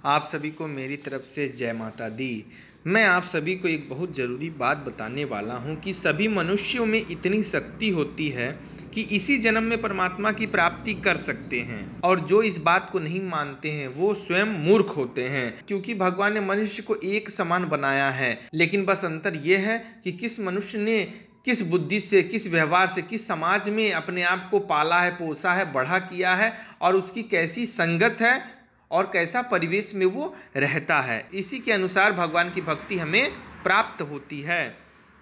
आप सभी को मेरी तरफ से जय माता दी। मैं आप सभी को एक बहुत ज़रूरी बात बताने वाला हूँ कि सभी मनुष्यों में इतनी शक्ति होती है कि इसी जन्म में परमात्मा की प्राप्ति कर सकते हैं, और जो इस बात को नहीं मानते हैं वो स्वयं मूर्ख होते हैं। क्योंकि भगवान ने मनुष्य को एक समान बनाया है, लेकिन बस अंतर यह है कि किस मनुष्य ने किस बुद्धि से, किस व्यवहार से, किस समाज में अपने आप को पाला है, पोसा है, बढ़ा किया है, और उसकी कैसी संगत है और कैसा परिवेश में वो रहता है। इसी के अनुसार भगवान की भक्ति हमें प्राप्त होती है।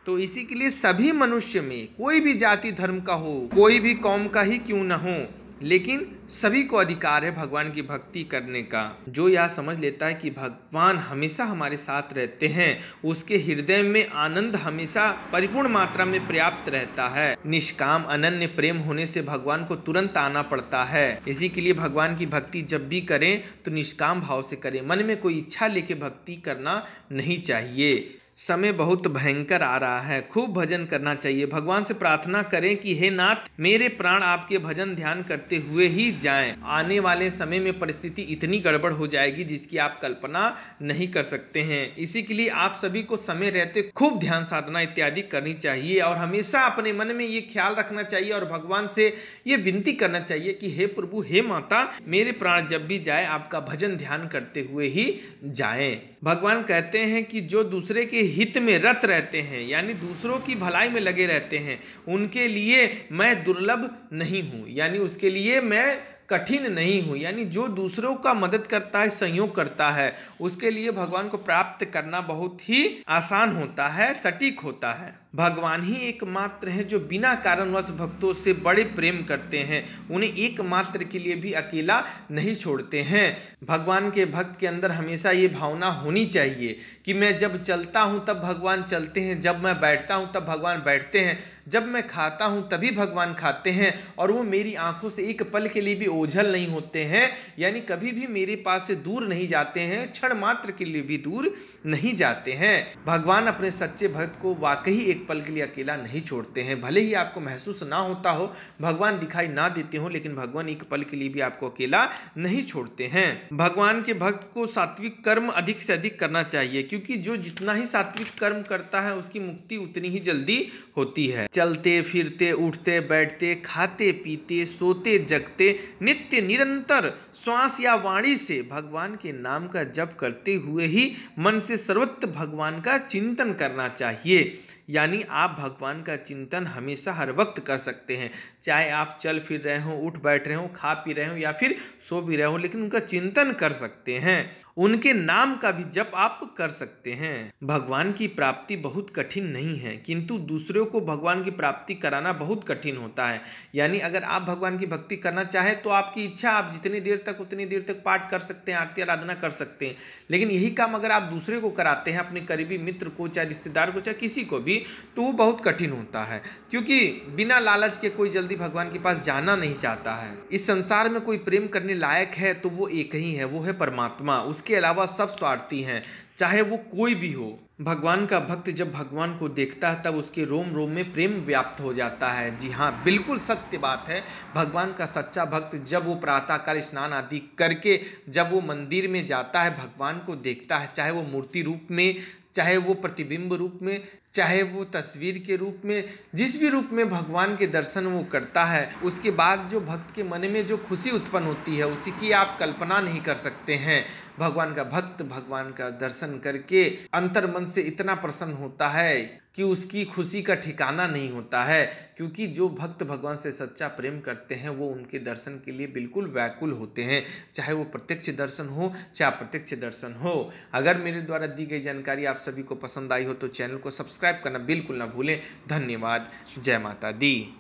तो इसी के लिए सभी मनुष्य में, कोई भी जाति धर्म का हो, कोई भी कौम का ही क्यों न हो, लेकिन सभी को अधिकार है भगवान की भक्ति करने का। जो यह समझ लेता है कि भगवान हमेशा हमारे साथ रहते हैं, उसके हृदय में आनंद हमेशा परिपूर्ण मात्रा में पर्याप्त रहता है। निष्काम अनन्य प्रेम होने से भगवान को तुरंत आना पड़ता है। इसी के लिए भगवान की भक्ति जब भी करें तो निष्काम भाव से करें, मन में कोई इच्छा लेके भक्ति करना नहीं चाहिए। समय बहुत भयंकर आ रहा है, खूब भजन करना चाहिए। भगवान से प्रार्थना करें कि हे नाथ, मेरे प्राण आपके भजन ध्यान करते हुए ही जाएं। आने वाले समय में परिस्थिति इतनी गड़बड़ हो जाएगी जिसकी आप कल्पना नहीं कर सकते हैं। इसी के लिए आप सभी को समय रहते खूब ध्यान साधना इत्यादि करनी चाहिए, और हमेशा अपने मन में ये ख्याल रखना चाहिए और भगवान से ये विनती करना चाहिए कि हे प्रभु, हे माता, मेरे प्राण जब भी जाए आपका भजन ध्यान करते हुए ही जाएं। भगवान कहते हैं कि जो दूसरे के हित में रत रहते हैं, यानी दूसरों की भलाई में लगे रहते हैं, उनके लिए मैं दुर्लभ नहीं हूं, यानी उसके लिए मैं कठिन नहीं हूं। यानी जो दूसरों का मदद करता है, सहयोग करता है, उसके लिए भगवान को प्राप्त करना बहुत ही आसान होता है, सटीक होता है। भगवान ही एकमात्र हैं जो बिना कारणवश भक्तों से बड़े प्रेम करते हैं, उन्हें एकमात्र के लिए भी अकेला नहीं छोड़ते हैं। भगवान के भक्त के अंदर हमेशा ये भावना होनी चाहिए कि मैं जब चलता हूँ तब भगवान चलते हैं, जब मैं बैठता हूँ तब भगवान बैठते हैं, जब मैं खाता हूँ तभी भगवान खाते हैं, और वो मेरी आंखों से एक पल के लिए भी ओझल नहीं होते हैं, यानी कभी भी मेरे पास से दूर नहीं जाते हैं, क्षण मात्र के लिए भी दूर नहीं जाते हैं। भगवान अपने सच्चे भक्त को वाकई एक पल के लिए अकेला नहीं छोड़ते हैं। भले ही आपको महसूस ना होता हो, भगवान दिखाई ना देते हो, लेकिन भगवान एक पल के लिए भी आपको अकेला नहीं छोड़ते हैं। भगवान के भक्त को सात्विक कर्म अधिक से अधिक करना चाहिए, क्योंकि जो जितना ही सात्विक कर्म करता है उसकी मुक्ति उतनी ही जल्दी होती है। चलते फिरते, उठते बैठते, खाते पीते, सोते जगते, नित्य निरंतर श्वास या वाणी से भगवान के नाम का जप करते हुए ही मन से सर्वत्र भगवान का चिंतन करना चाहिए। यानी आप भगवान का चिंतन हमेशा हर वक्त कर सकते हैं, चाहे आप चल फिर रहे हो, उठ बैठ रहे हो, खा पी रहे हो या फिर सो भी रहे हो, लेकिन उनका चिंतन कर सकते हैं, उनके नाम का भी जप आप कर सकते हैं। भगवान की प्राप्ति बहुत कठिन नहीं है, किंतु दूसरों को भगवान की प्राप्ति कराना बहुत कठिन होता है। यानी अगर आप भगवान की भक्ति करना चाहे तो आपकी इच्छा, आप जितनी देर तक उतनी देर तक पाठ कर सकते हैं, आरती आराधना कर सकते हैं, लेकिन यही काम अगर आप दूसरे को कराते हैं, अपने करीबी मित्र को, चाहे रिश्तेदार को, चाहे किसी को भी, तो वो बहुत कठिन होता है। क्योंकि बिना लालच के कोई जल्दी भगवान के पास जाना नहीं चाहता है। इस संसार में कोई प्रेम करने लायक है तो वो एक ही है, वो है परमात्मा। उसके अलावा सब स्वार्थी हैं, चाहे वो कोई भी हो। भगवान का भक्त जब भगवान को देखता है तब उसके रोम रोम में प्रेम व्याप्त हो जाता है। जी हाँ, बिल्कुल सत्य बात है। भगवान का सच्चा भक्त जब वो प्रातःकाल स्नान आदि करके जब वो मंदिर में जाता है, भगवान को देखता है, चाहे वो मूर्ति रूप में, चाहे वो प्रतिबिंब रूप में, चाहे वो तस्वीर के रूप में, जिस भी रूप में भगवान के दर्शन वो करता है, उसके बाद जो भक्त के मन में जो खुशी उत्पन्न होती है उसी की आप कल्पना नहीं कर सकते हैं। भगवान का भक्त भगवान का दर्शन करके अंतर मन से इतना प्रसन्न होता है कि उसकी खुशी का ठिकाना नहीं होता है। क्योंकि जो भक्त भगवान से सच्चा प्रेम करते हैं वो उनके दर्शन के लिए बिल्कुल व्याकुल होते हैं, चाहे वो प्रत्यक्ष दर्शन हो चाहे अप्रत्यक्ष दर्शन हो। अगर मेरे द्वारा दी गई जानकारी आप सभी को पसंद आई हो तो चैनल को सब्सक्राइब करना बिल्कुल ना भूलें। धन्यवाद। जय माता दी।